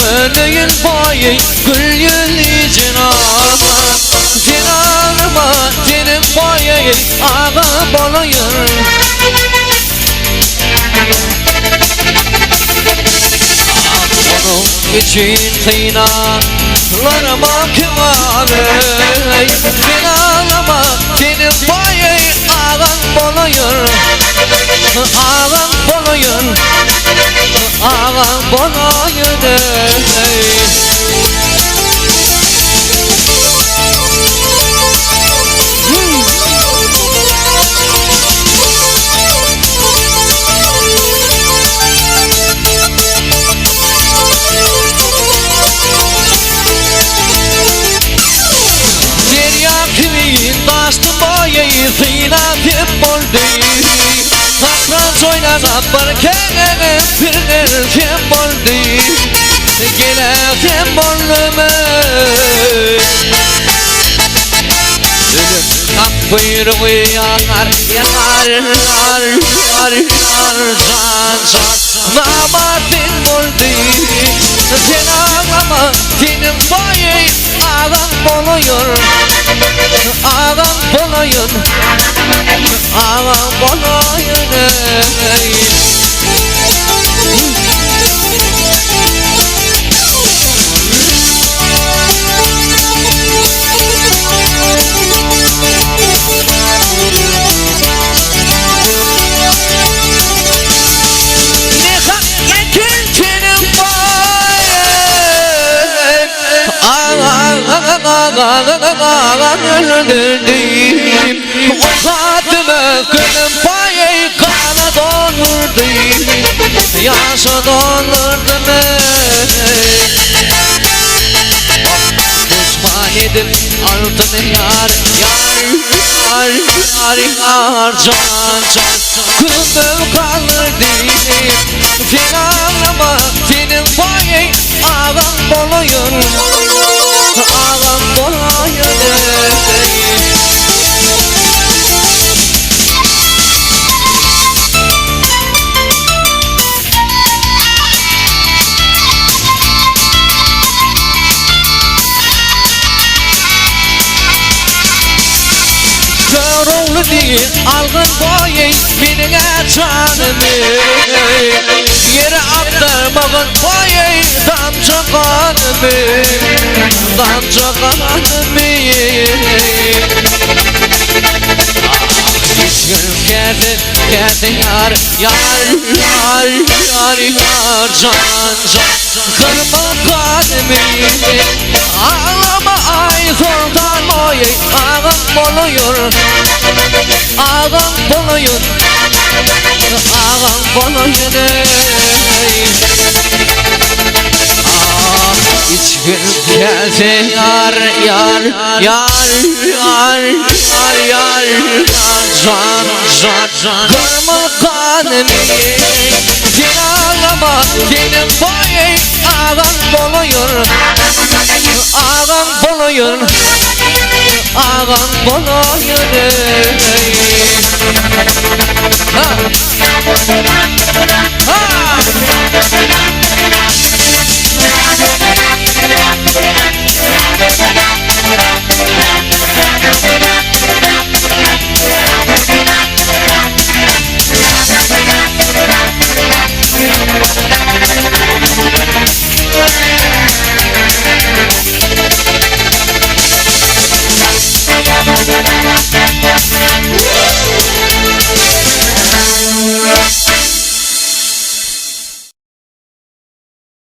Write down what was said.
Gönlün boyu gül yüzlü cenama Cenama senin boyu ağa bolayır Onun için kıynalarıma kıvarey Kınalama senin boyu ağan bolayır Ağan bolayır Ağam bana yönelik Derya kimin bastı boyayı Kıynatıp oldu Satranç oynanan barkene Pirler kim oldu Gele kim oldu Ölüm ak buyruğu yanar Yanar Can Namatin oldu Sen ağlama Senin boyu ağam oluyor Ağam oluyor Ağam oluyor öldürdüm O kadını kılım payı kana doldurdum Yaşa doldurdum Düşman edip altın yar Can Kılım kaldırdım Sen ağlama senin payı ağam oluyor Ağam oluyor Körüğlü değil algın boyu Benine canımı Yere aktarmağın boyu Damcı kanımı Damcı kanımı Hiç gönlüm geldi yar Can Kırma kanımı Ağlama ay soldan boyu Ağam oluyor Ağam oluyor Ağam oluyor Hiç gönlüm geldi yar Can Kırma kanımı Sen ağlama senin boyu Ağam oluyor Ağam oluyor Ağam oluyor Ha Ha